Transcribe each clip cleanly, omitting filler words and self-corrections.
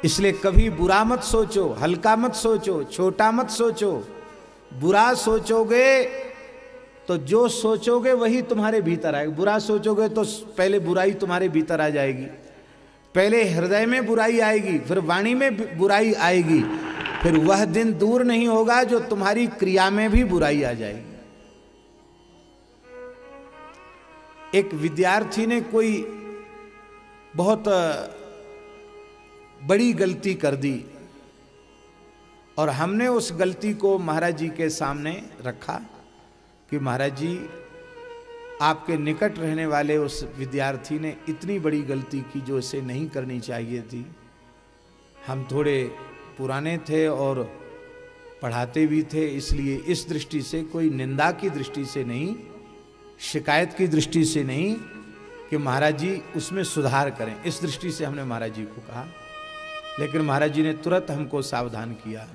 इसलिए कभी बुरा मत सोचो, हल्का मत सोचो, छोटा मत सोचो। बुरा सोचोगे तो जो सोचोगे वही तुम्हारे भीतर आएगा। बुरा सोचोगे तो पहले बुराई तुम्हारे भीतर आ जाएगी, पहले हृदय में बुराई आएगी, फिर वाणी में बुराई आएगी, फिर वह दिन दूर नहीं होगा जो तुम्हारी क्रिया में भी बुराई आ जाएगी। एक विद्यार्थी ने कोई बहुत बड़ी गलती कर दी और हमने उस गलती को महाराज जी के सामने रखा कि महाराज जी, आपके निकट रहने वाले उस विद्यार्थी ने इतनी बड़ी गलती की जो इसे नहीं करनी चाहिए थी। हम थोड़े पुराने थे और पढ़ाते भी थे, इसलिए इस दृष्टि से, कोई निंदा की दृष्टि से नहीं, शिकायत की दृष्टि से नहीं, कि महाराज जी उसमें सुधार करें, इस दृष्टि से हमने महाराज जी को कहा। लेकिन महाराज जी ने तुरंत हमको सावधान किया।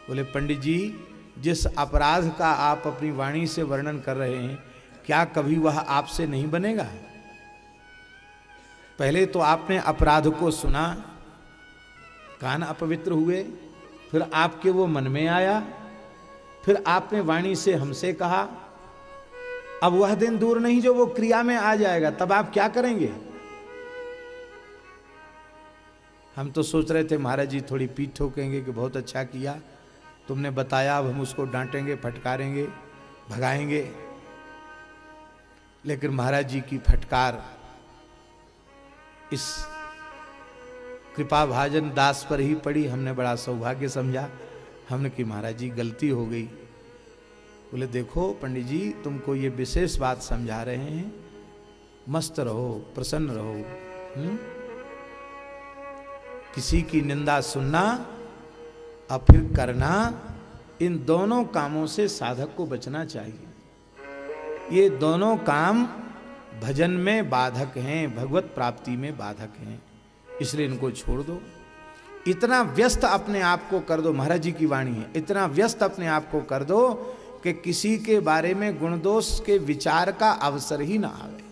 बोले, पंडित जी, जिस अपराध का आप अपनी वाणी से वर्णन कर रहे हैं, क्या कभी वह आपसे नहीं बनेगा? पहले तो आपने अपराध को सुना, कान अपवित्र हुए, फिर आपके वो मन में आया, फिर आपने वाणी से हमसे कहा। अब वह दिन दूर नहीं जो वो क्रिया में आ जाएगा, तब आप क्या करेंगे? हम तो सोच रहे थे महाराज जी थोड़ी पीठ ठोकेंगे कि बहुत अच्छा किया तुमने बताया, अब हम उसको डांटेंगे, फटकारेंगे, भगाएंगे। लेकिन महाराज जी की फटकार इस कृपा भाजन दास पर ही पड़ी। हमने बड़ा सौभाग्य समझा। हमने कि महाराज जी गलती हो गई। बोले, देखो पंडित जी, तुमको ये विशेष बात समझा रहे हैं, मस्त रहो, प्रसन्न रहो। किसी की निंदा सुनना और फिर करना, इन दोनों कामों से साधक को बचना चाहिए। ये दोनों काम भजन में बाधक हैं, भगवत प्राप्ति में बाधक हैं, इसलिए इनको छोड़ दो। इतना व्यस्त अपने आप को कर दो, महाराज जी की वाणी है, इतना व्यस्त अपने आप को कर दो कि किसी के बारे में गुण दोष के विचार का अवसर ही ना आवे।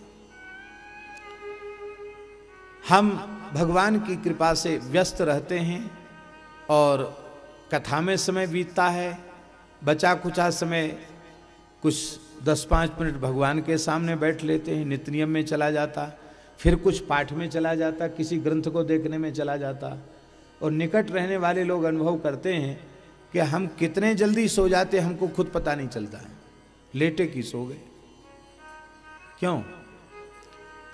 हम भगवान की कृपा से व्यस्त रहते हैं और कथा में समय बीतता है, बचा कुचा समय कुछ 10-5 मिनट भगवान के सामने बैठ लेते हैं, नित्य नियम में चला जाता, फिर कुछ पाठ में चला जाता, किसी ग्रंथ को देखने में चला जाता। और निकट रहने वाले लोग अनुभव करते हैं कि हम कितने जल्दी सो जाते, हमको खुद पता नहीं चलता है, लेटे की सो गए। क्यों?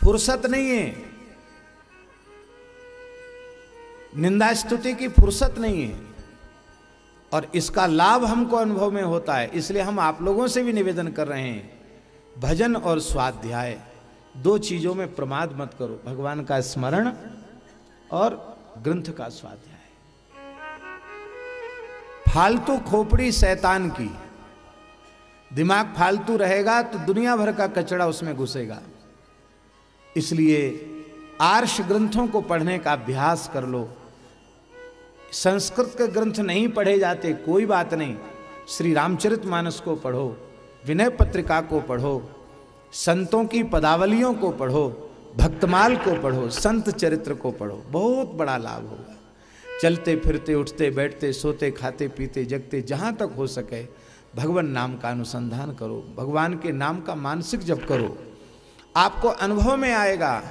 फुर्सत नहीं है, निंदा स्तुति की फुर्सत नहीं है, और इसका लाभ हमको अनुभव में होता है। इसलिए हम आप लोगों से भी निवेदन कर रहे हैं, भजन और स्वाध्याय दो चीजों में प्रमाद मत करो, भगवान का स्मरण और ग्रंथ का स्वाध्याय। फालतू खोपड़ी शैतान की, दिमाग फालतू रहेगा तो दुनिया भर का कचरा उसमें घुसेगा। इसलिए आर्ष ग्रंथों को पढ़ने का अभ्यास कर लो। संस्कृत के ग्रंथ नहीं पढ़े जाते, कोई बात नहीं, श्री रामचरितमानस को पढ़ो, विनय पत्रिका को पढ़ो, संतों की पदावलियों को पढ़ो, भक्तमाल को पढ़ो, संत चरित्र को पढ़ो, बहुत बड़ा लाभ होगा। चलते फिरते, उठते बैठते, सोते खाते पीते जगते, जहाँ तक हो सके भगवान नाम का अनुसंधान करो, भगवान के नाम का मानसिक जप करो, आपको अनुभव में आएगा।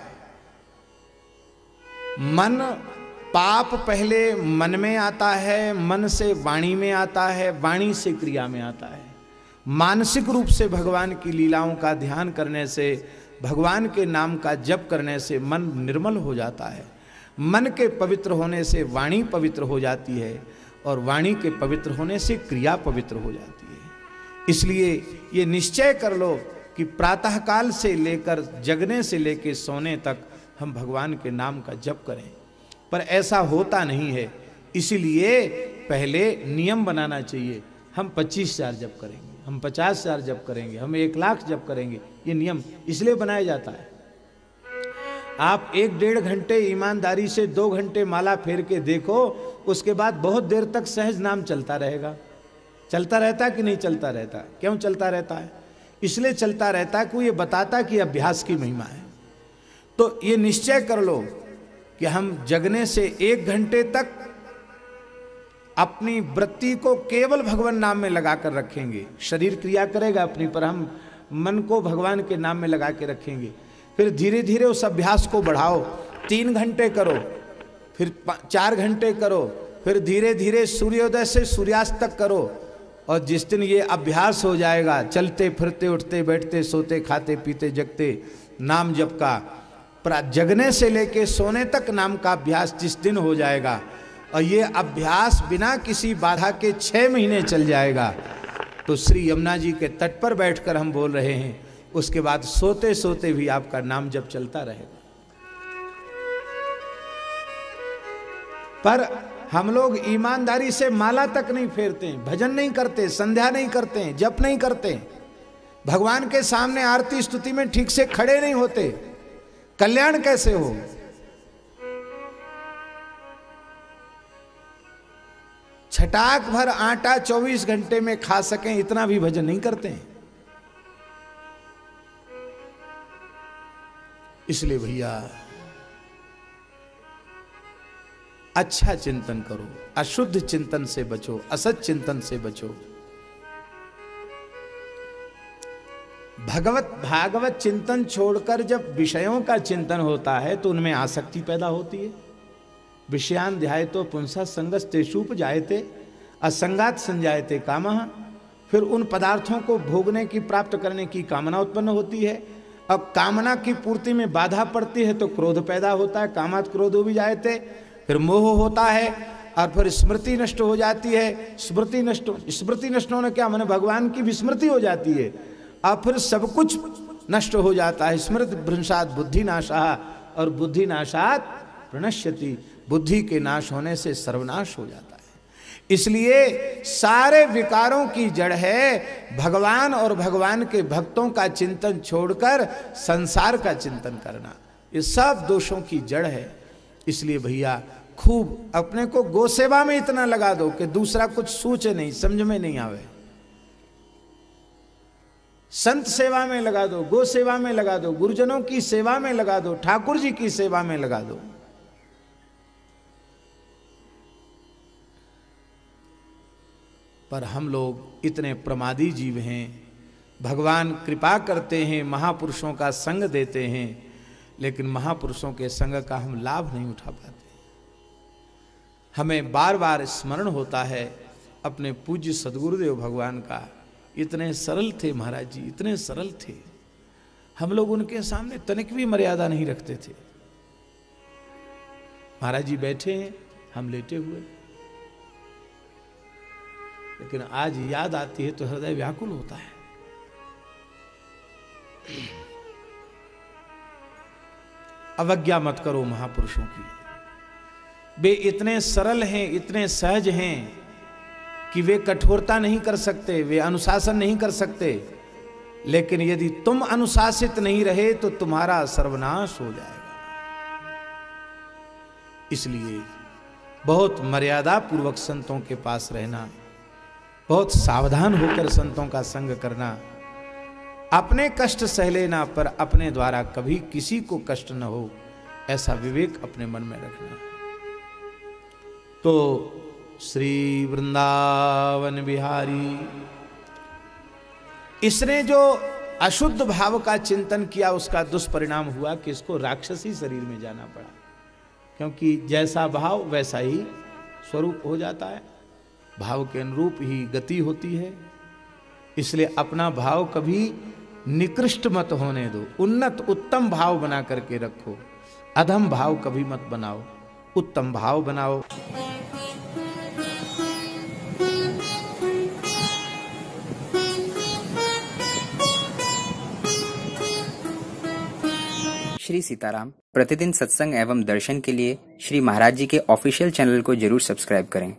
मन पाप पहले मन में आता है, मन से वाणी में आता है, वाणी से क्रिया में आता है। मानसिक रूप से भगवान की लीलाओं का ध्यान करने से, भगवान के नाम का जप करने से मन निर्मल हो जाता है। मन के पवित्र होने से वाणी पवित्र हो जाती है, और वाणी के पवित्र होने से क्रिया पवित्र हो जाती है। इसलिए ये निश्चय कर लो कि प्रातःकाल से लेकर जगने से लेकर सोने तक हम भगवान के नाम का जप करें, पर ऐसा होता नहीं है। इसीलिए पहले नियम बनाना चाहिए, हम 25,000 जप करेंगे, हम 50,000 जप करेंगे, हम 1,00,000 जप करेंगे। ये नियम इसलिए बनाया जाता है। आप 1-1.5 घंटे ईमानदारी से 2 घंटे माला फेर के देखो, उसके बाद बहुत देर तक सहज नाम चलता रहेगा। चलता रहता कि नहीं चलता रहता? क्यों चलता रहता है? इसलिए चलता रहता है कि ये बताता कि अभ्यास की महिमा है। तो ये निश्चय कर लो कि हम जगने से 1 घंटे तक अपनी वृत्ति को केवल भगवान नाम में लगा कर रखेंगे। शरीर क्रिया करेगा अपनी, पर हम मन को भगवान के नाम में लगा के रखेंगे। फिर धीरे धीरे उस अभ्यास को बढ़ाओ, 3 घंटे करो, फिर 4 घंटे करो, फिर धीरे धीरे सूर्योदय से सूर्यास्त तक करो। और जिस दिन ये अभ्यास हो जाएगा, चलते फिरते उठते बैठते सोते खाते पीते जगते नाम जप का, जगने से लेके सोने तक नाम का अभ्यास जिस दिन हो जाएगा, और ये अभ्यास बिना किसी बाधा के 6 महीने चल जाएगा, तो श्री यमुना जी के तट पर बैठकर हम बोल रहे हैं, उसके बाद सोते सोते भी आपका नाम जप चलता रहेगा। पर हम लोग ईमानदारी से माला तक नहीं फेरते हैं, भजन नहीं करते, संध्या नहीं करते हैं, जप नहीं करते, भगवान के सामने आरती स्तुति में ठीक से खड़े नहीं होते, कल्याण कैसे हो? छटाक भर आटा 24 घंटे में खा सकें, इतना भी भजन नहीं करते हैं। इसलिए भैया अच्छा चिंतन करो, अशुद्ध चिंतन से बचो, असत चिंतन से बचो। भागवत चिंतन छोड़कर जब विषयों का चिंतन होता है तो उनमें आसक्ति पैदा होती है। विषयान ध्यायतो पुंसा संगस्तेषूप जायते असंगात संजायते कामः। फिर उन पदार्थों को भोगने की, प्राप्त करने की कामना उत्पन्न होती है। अब कामना की पूर्ति में बाधा पड़ती है तो क्रोध पैदा होता है, कामात क्रोधो भी जायते। फिर मोह होता है और फिर स्मृति नष्ट हो जाती है। स्मृति नष्ट होने क्या माने, भगवान की विस्मृति हो जाती है और फिर सब कुछ नष्ट हो जाता है। स्मृति भ्रंशात बुद्धि नाशः, और बुद्धि नाशात प्रणश्यति, बुद्धि के नाश होने से सर्वनाश हो जाता है। इसलिए सारे विकारों की जड़ है भगवान और भगवान के भक्तों का चिंतन छोड़कर संसार का चिंतन करना। ये सब दोषों की जड़ है। इसलिए भैया खूब अपने को गो सेवा में इतना लगा दो कि दूसरा कुछ सोचे नहीं, समझ में नहीं आवे। संत सेवा में लगा दो, गो सेवा में लगा दो, गुरुजनों की सेवा में लगा दो, ठाकुर जी की सेवा में लगा दो। पर हम लोग इतने प्रमादी जीव हैं। भगवान कृपा करते हैं, महापुरुषों का संग देते हैं, लेकिन महापुरुषों के संग का हम लाभ नहीं उठा पाते। हमें बार बार स्मरण होता है अपने पूज्य सदगुरुदेव भगवान का। इतने सरल थे महाराज जी, इतने सरल थे। हम लोग उनके सामने तनिक भी मर्यादा नहीं रखते थे। महाराज जी बैठे हैं, हम लेटे हुए, लेकिन आज याद आती है तो हृदय व्याकुल होता है। अवज्ञा मत करो महापुरुषों की। वे इतने सरल हैं, इतने सहज हैं कि वे कठोरता नहीं कर सकते, वे अनुशासन नहीं कर सकते, लेकिन यदि तुम अनुशासित नहीं रहे तो तुम्हारा सर्वनाश हो जाएगा। इसलिए बहुत मर्यादा पूर्वक संतों के पास रहना, बहुत सावधान होकर संतों का संग करना, अपने कष्ट सह लेना पर अपने द्वारा कभी किसी को कष्ट न हो, ऐसा विवेक अपने मन में रखना। तो श्री वृंदावन बिहारी, इसने जो अशुद्ध भाव का चिंतन किया उसका दुष्परिणाम हुआ कि इसको राक्षसी शरीर में जाना पड़ा, क्योंकि जैसा भाव वैसा ही स्वरूप हो जाता है, भाव के अनुरूप ही गति होती है। इसलिए अपना भाव कभी निकृष्ट मत होने दो, उन्नत उत्तम भाव बना करके रखो। अधम भाव कभी मत बनाओ, उत्तम भाव बनाओ। श्री सीताराम प्रतिदिन सत्संग एवं दर्शन के लिए श्री महाराज जी के ऑफिशियल चैनल को जरूर सब्सक्राइब करें।